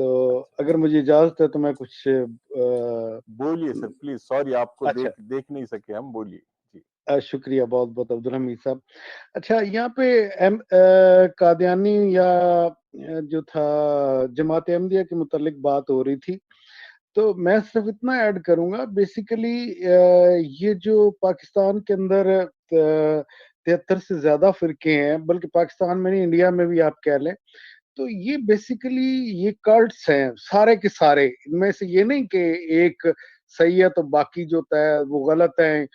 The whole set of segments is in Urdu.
تو اگر مجھے اجازت ہے تو میں کچھ بولیے سر پلیز، سوری آپ کو اچھا دیکھ نہیں سکے ہم، بولیے جی۔ شکریہ بہت بہت عبدالحمید صاحب۔ اچھا یہاں پہ قادیانی یا جو تھا جماعت احمدیہ کے متعلق بات ہو رہی تھی، تو میں صرف اتنا ایڈ کروں گا، بیسیکلی یہ جو پاکستان کے اندر 73 سے زیادہ فرقے ہیں، بلکہ پاکستان میں نہیں انڈیا میں بھی آپ کہہ لیں، تو یہ بیسیکلی یہ کلٹس ہیں سارے کے سارے، ان میں سے یہ نہیں کہ ایک صحیح ہے تو باقی جو ہوتا ہے وہ غلط ہیں،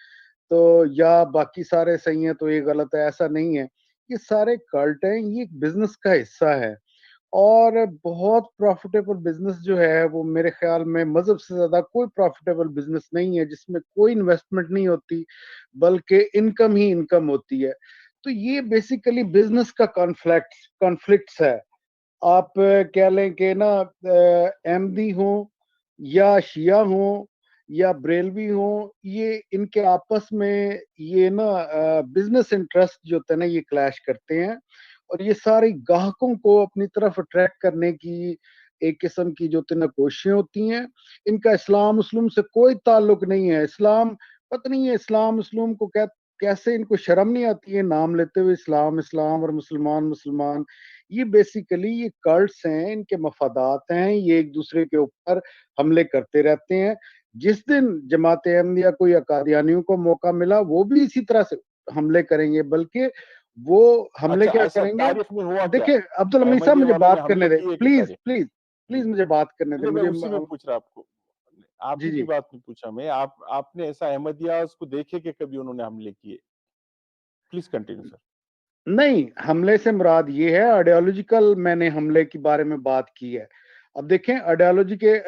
تو یا باقی سارے صحیح ہیں تو یہ غلط ہے، ایسا نہیں ہے۔ یہ سارے کلٹ ہیں، یہ ایک بزنس کا حصہ ہے، اور بہت پروفیٹیبل بزنس جو ہے وہ میرے خیال میں مذہب سے زیادہ کوئی پروفیٹیبل بزنس نہیں ہے جس میں کوئی انویسٹمنٹ نہیں ہوتی بلکہ انکم ہی انکم ہوتی ہے۔ تو یہ بیسیکلی بزنس کا کانفلکٹس ہے۔ آپ کہہ لیں کہ نا احمدی ہوں یا شیعہ ہوں یا بریلوی ہوں، یہ ان کے آپس میں یہ نا بزنس انٹرسٹ جو ہوتے ہیں نا یہ کلیش کرتے ہیں، اور یہ ساری گاہکوں کو اپنی طرف اٹریکٹ کرنے کی ایک قسم کی جو تین کوششیں ہوتی ہیں۔ ان کا اسلام مسلم سے کوئی تعلق نہیں ہے، اسلام پتہ نہیں ہے اسلام مسلم کو کیسے ان کو شرم نہیں آتی ہے نام لیتے ہوئے اسلام اسلام اور مسلمان مسلمان۔ یہ بیسیکلی یہ کلٹس ہیں، ان کے مفادات ہیں، یہ ایک دوسرے کے اوپر حملے کرتے رہتے ہیں۔ جس دن جماعت احمدیہ کو یا قادیانیوں کو موقع ملا وہ بھی اسی طرح سے حملے کریں گے، بلکہ وہ حملے اچھا کیا ایسا کریں گے؟ تاریخ میں ہوا کیا؟ دیکھیں عبدالحمید صاحب احمدیہ مجھے والوں نے بات کرنے حملے دیں، کیے کہ پلیز تاریخ؟ پلیز جی پلیز مجھے بات کرنے دیں میں مجھے۔ اسی میں پوچھ رہا آپ کو، آپ جی ہی کی جی بات نہیں پوچھا میں، آپ نے ایسا احمدیہ اس کو دیکھے کہ کبھی انہوں نے حملے کیے؟ پلیز کنٹینیو سر۔ نہیں، حملے سے مراد یہ ہے آئیڈیالوجیکل، میں نے حملے کے بارے میں بات کی ہے۔ اب دیکھیں آئیڈیالوجی کے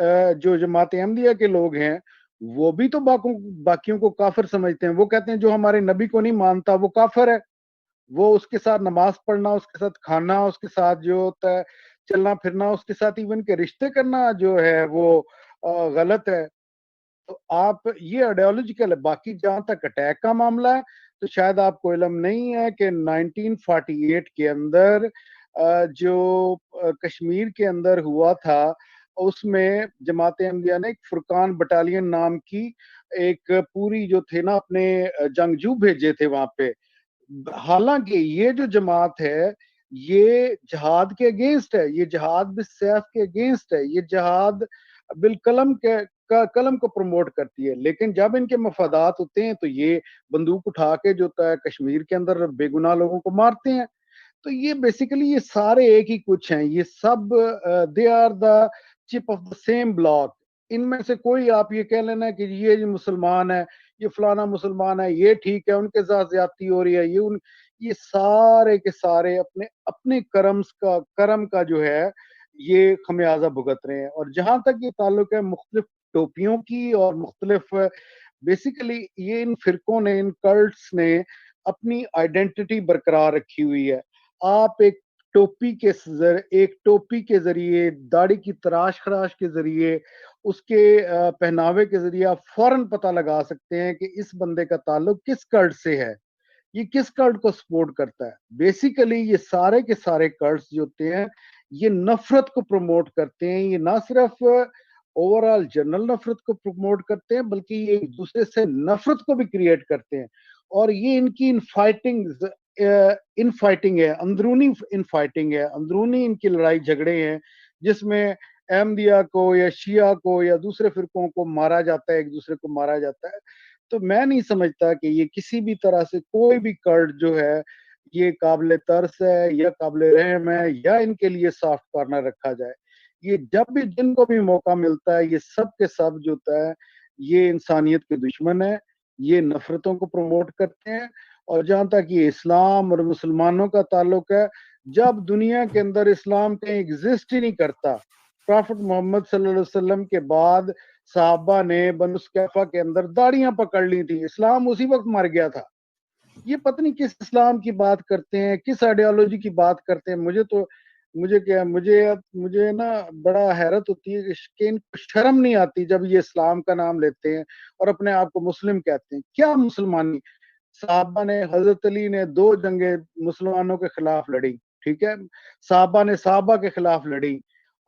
جو جماعت احمدیہ کے لوگ ہیں وہ بھی تو باقیوں کو کافر سمجھتے ہیں، وہ کہتے ہیں جو ہمارے نبی کو نہیں مانتا وہ کافر ہے، وہ اس کے ساتھ نماز پڑھنا، اس کے ساتھ کھانا، اس کے ساتھ جو ہوتا ہے چلنا پھرنا، اس کے ساتھ ایون کے رشتے کرنا جو ہے وہ غلط ہے۔ تو آپ یہ آئیڈیالوجیکل ہے۔ باقی جہاں تک اٹیک کا معاملہ ہے تو شاید آپ کو علم نہیں ہے کہ 1948 کے اندر جو کشمیر کے اندر ہوا تھا، اس میں جماعت احمدیہ نے ایک فرقان بٹالین نام کی ایک پوری جو تھے نا اپنے جنگجو بھیجے تھے وہاں پہ۔ حالانکہ یہ جو جماعت ہے یہ جہاد کے اگینسٹ ہے، یہ جہاد بالسیف کے اگینسٹ ہے، یہ جہاد بالقلم قلم کو پروموٹ کرتی ہے، لیکن جب ان کے مفادات ہوتے ہیں تو یہ بندوق اٹھا کے جو ہوتا ہے کشمیر کے اندر بے گناہ لوگوں کو مارتے ہیں۔ تو یہ بیسیکلی یہ سارے ایک ہی کچھ ہیں، یہ سب دے آر دا چپ آف دا سیم بلاک۔ ان میں سے کوئی آپ یہ کہہ لینا کہ یہ جو مسلمان ہے، یہ فلانا مسلمان ہے، یہ ٹھیک ہے، ان کے ساتھ زیادتی ہو رہی ہے، یہ سارے کے سارے اپنے اپنے کرم کا جو ہے یہ خمیازہ بھگت رہے ہیں۔ اور جہاں تک یہ تعلق ہے مختلف ٹوپیوں کی اور مختلف، بیسیکلی یہ ان فرقوں نے، ان کلٹس نے اپنی آئیڈینٹی برقرار رکھی ہوئی ہے۔ آپ ایک ٹوپی کے ذریعے، داڑھی کی تراش خراش کے ذریعے، اس کے پہناوے کے ذریعے آپ فوراً پتہ لگا سکتے ہیں کہ اس بندے کا تعلق کس کلٹ سے ہے، یہ کس کلٹ کو سپورٹ کرتا ہے۔ بیسیکلی یہ سارے کے سارے کلٹس جو ہوتے ہیں یہ نفرت کو پروموٹ کرتے ہیں، یہ نہ صرف اوورال جنرل نفرت کو پروموٹ کرتے ہیں بلکہ یہ ایک دوسرے سے نفرت کو بھی کریٹ کرتے ہیں۔ اور یہ ان کی ان فائٹنگ ہے، اندرونی ان فائٹنگ ہے، اندرونی ان کی لڑائی جھگڑے ہیں جس میں احمدیہ کو یا شیعہ کو یا دوسرے فرقوں کو مارا جاتا ہے، ایک دوسرے کو مارا جاتا ہے۔ تو میں نہیں سمجھتا کہ یہ کسی بھی طرح سے کوئی بھی کلٹ جو ہے یہ قابل ترس ہے یا قابل رحم ہے یا ان کے لیے سافٹ کارنر رکھا جائے۔ یہ جب بھی جن کو بھی موقع ملتا ہے یہ سب کے سب جو ہوتا ہے یہ انسانیت کے دشمن ہے، یہ نفرتوں کو پروموٹ کرتے ہیں۔ اور جہاں تک یہ اسلام اور مسلمانوں کا تعلق ہے، جب دنیا کے اندر اسلام کہیں ایگزسٹ ہی نہیں کرتا، پرافٹ محمد صلی اللہ علیہ وسلم کے بعد صحابہ نے بنو سقیفہ کے اندر داڑیاں پکڑ لی تھی، اسلام اسی وقت مر گیا تھا۔ یہ پتہ نہیں کس اسلام کی بات کرتے ہیں، کس آئیڈیالوجی کی بات کرتے ہیں۔ مجھے نا بڑا حیرت ہوتی ہے کہ ان کو شرم نہیں آتی جب یہ اسلام کا نام لیتے ہیں اور اپنے آپ کو مسلم کہتے ہیں۔ کیا مسلمانی؟ صحابہ نے، حضرت علی نے 2 جنگیں مسلمانوں کے خلاف لڑی، ٹھیک ہے، صحابہ نے صحابہ کے خلاف لڑی،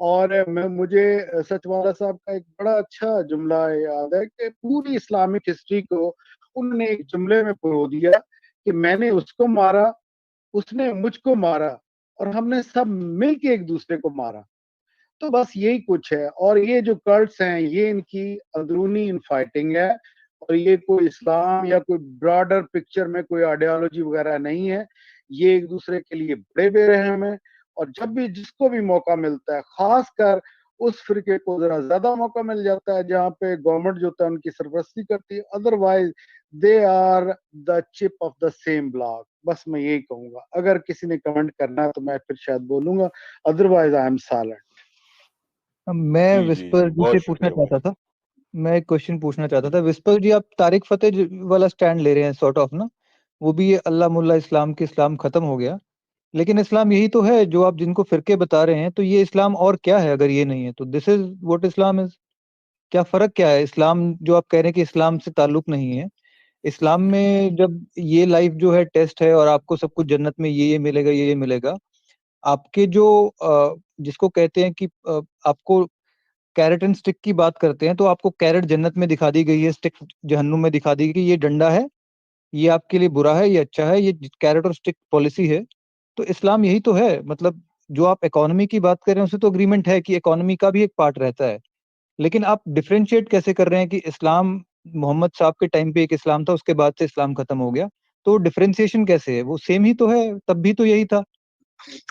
اور مجھے سچ والا صاحب کا ایک بڑا اچھا جملہ یاد ہے کہ پوری اسلامک ہسٹری کو انہوں نے ایک جملے میں پرو دیا کہ میں نے اس کو مارا، اس نے مجھ کو مارا، اور ہم نے سب مل کے ایک دوسرے کو مارا۔ تو بس یہی کچھ ہے، اور یہ جو کلٹس ہیں یہ ان کی اندرونی ان فائٹنگ ہے، اور یہ کوئی اسلام یا کوئی براڈر پکچر میں کوئی آئیڈیالوجی وغیرہ نہیں ہے، یہ ایک دوسرے کے لیے بڑے بے رحم ہیں، اور جب بھی جس کو بھی موقع ملتا ہے، خاص کر اس فرقے کو ذرا زیادہ موقع مل جاتا ہے جہاں پہ گورنمنٹ جو ہوتا ہے ان کی سرپرستی کرتی ہے، ادروائز دے آر دا چپ آف دا سیم بلاک۔ بس میں یہی کہوں گا، اگر کسی نے کمنٹ کرنا ہے تو میں پھر شاید بولوں گا، ادروائز آئی ایم سائلنٹ۔ میں جی جی وسپر جی جی بہت سے پوچھنا شکریہ بھائی۔ چاہتا تھا، میں ایک کوشچن پوچھنا چاہتا تھا وسپر جی، آپ طارق فتح والا سٹینڈ لے رہے ہیں سارٹ آف نا، وہ بھی اللہ ملا اسلام کے اسلام ختم ہو گیا، لیکن اسلام یہی تو ہے جو آپ جن کو فرقے بتا رہے ہیں، تو یہ اسلام اور کیا ہے اگر یہ نہیں ہے تو دس از واٹ اسلام از؟ کیا فرق کیا ہے اسلام جو آپ کہہ رہے ہیں کہ اسلام سے تعلق نہیں ہے؟ اسلام میں جب یہ لائف جو ہے ٹیسٹ ہے اور آپ کو سب کچھ جنت میں یہ ملے گا یہ ملے گا، آپ کے جو جس کو کہتے ہیں کہ آپ کو کیرٹ اینڈ سٹک کی بات کرتے ہیں، تو آپ کو کیرٹ جنت میں دکھا دی گئی ہے، سٹک جہنم میں دکھا دی گئی کہ یہ ڈنڈا ہے، یہ آپ کے لیے برا ہے، یہ اچھا ہے، یہ کیرٹ اور سٹک پالیسی ہے۔ تو اسلام یہی تو ہے، مطلب جو آپ اکانومی کی بات کر رہے ہیں اسے تو اگریمنٹ ہے کہ اکانومی کا بھی ایک پارٹ رہتا ہے، لیکن آپ ڈفرینشیٹ کیسے کر رہے ہیں کہ اسلام محمد صاحب کے ٹائم پہ ایک اسلام تھا، اس کے بعد سے اسلام ختم ہو گیا، تو ڈفرینسیشن کیسے ہے؟ وہ سیم ہی تو ہے، تب بھی تو یہی تھا۔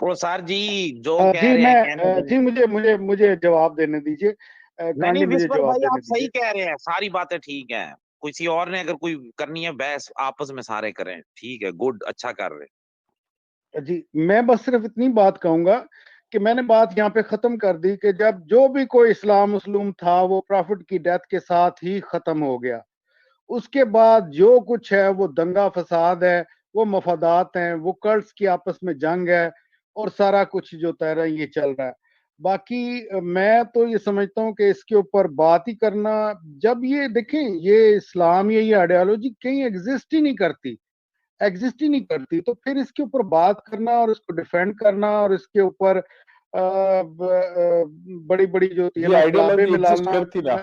وہ سر جی جو کہہ جی رہے ہیں میں کہنے جی مجھے جواب دینے دیجیے، نہیں کانڈلی مجھے وسپر جواب بھائی دینے آپ دیجیے۔ صحیح کہہ رہے ہیں، ساری باتیں ٹھیک ہیں، کسی اور نے اگر کوئی کرنی ہے بحث آپس میں سارے کریں، ٹھیک ہے، گڈ، اچھا کر رہے ہیں۔ جی میں بس صرف اتنی بات کہوں گا کہ میں نے بات یہاں پہ ختم کر دی کہ جب جو بھی کوئی اسلام مسلم تھا وہ پرافٹ کی ڈیتھ کے ساتھ ہی ختم ہو گیا، اس کے بعد جو کچھ ہے وہ دنگا فساد ہے، وہ مفادات ہیں، وہ کلٹس کی آپس میں جنگ ہے، اور سارا کچھ جو تیرا رہا ہے یہ چل رہا ہے۔ باقی میں تو یہ سمجھتا ہوں کہ اس کے اوپر بات ہی کرنا، جب یہ دیکھیں یہ اسلام یا یہ آئیڈیالوجی کہیں ایگزسٹ ہی نہیں کرتی، ایگزسٹ ہی نہیں کرتی، تو پھر اس کے اوپر بات کرنا اور اس کو ڈیفینڈ کرنا اور اس کے اوپر بڑی بڑی جو ہوتی ہے یہ نا تلابے آئیڈیالوجی میں ایگزسٹ ڈالنا، کرتی نا،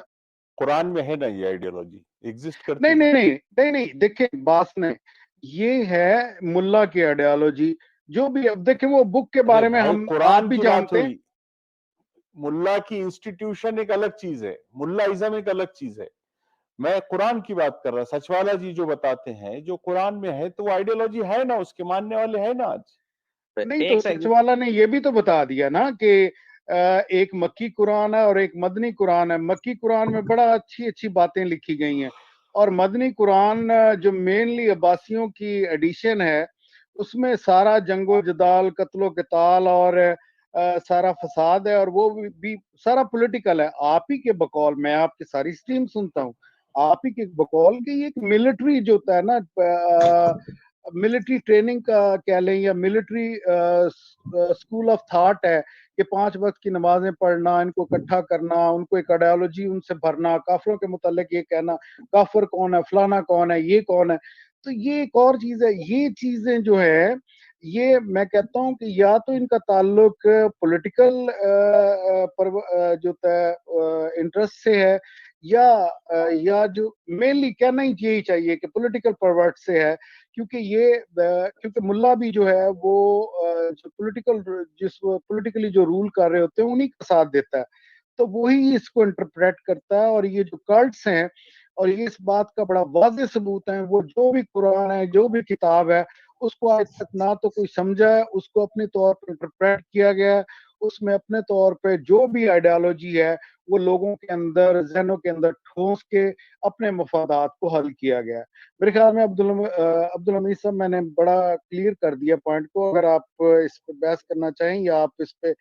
قرآن میں ہے نا، یہ آئیڈیالوجی ایگزسٹ کرتی نہیں نا۔ نہیں نہیں نہیں نہیں، دیکھیں بات نہیں، یہ ہے ملا کی آئیڈیالوجی، جو بھی اب دیکھیں وہ بک کے ارے بارے میں بھائی ہم آپ قرآن بھی کی بات جانتے ہیں۔ ہوئی، ملا کی انسٹیٹیوشن ایک الگ چیز ہے، ملا ازم ایک الگ چیز ہے، میں قرآن کی بات کر رہا۔ سچوالا جی جو بتاتے ہیں جو قرآن میں ہے تو وہ آئیڈیالوجی ہے نا، اس کے ماننے والے ہیں نا آج۔ نہیں تو ایک سچ سیکنڈ، والا نے یہ بھی تو بتا دیا نا کہ ایک مکی قرآن ہے اور ایک مدنی قرآن ہے، مکی قرآن میں بڑا اچھی اچھی باتیں لکھی گئی ہیں، اور مدنی قرآن جو مینلی عباسیوں کی ایڈیشن ہے، اس میں سارا جنگ و جدال، قتل و قتال اور سارا فساد ہے، اور وہ بھی سارا پولیٹیکل ہے۔ آپ ہی کے بقول، میں آپ کی ساری سٹریم سنتا ہوں، آپ ہی کے بقول کہ یہ ایک ملٹری جو ہوتا ہے نا، ملٹری ٹریننگ کا کہہ لیں یا ملٹری اسکول آف تھاٹ ہے کہ 5 وقت کی نمازیں پڑھنا، ان کو اکٹھا کرنا، ان کو ایک آئیڈیالوجی ان سے بھرنا، کافروں کے متعلق یہ کہنا کافر کون ہے، فلانا کون ہے، یہ کون ہے۔ تو یہ ایک اور چیز ہے، یہ چیزیں جو ہے یہ میں کہتا ہوں کہ یا تو ان کا تعلق پولیٹیکل جو انٹرسٹ سے ہے، یا جو مینلی کہنا ہی یہی چاہیے کہ پولیٹیکل پرورٹ سے ہے، کیونکہ ملا بھی جو ہے وہ جو پولیٹیکلی جو رول کر رہے ہوتے ہیں انہی کا ساتھ دیتا ہے، تو وہی اس کو انٹرپریٹ کرتا ہے۔ اور یہ جو کلٹس ہیں، اور یہ اس بات کا بڑا واضح ثبوت ہے، وہ جو بھی قرآن ہے، جو بھی کتاب ہے، اس کو آج تک نہ تو کوئی سمجھا ہے، اس کو اپنے طور پر انٹرپریٹ کیا گیا ہے، اس میں اپنے طور پہ جو بھی آئیڈیالوجی ہے وہ لوگوں کے اندر، ذہنوں کے اندر ٹھونس کے اپنے مفادات کو حل کیا گیا ہے۔ میرے خیال میں عبدالحمید صاحب میں نے بڑا کلیئر کر دیا پوائنٹ کو، اگر آپ اس پہ بحث کرنا چاہیں یا آپ اس پہ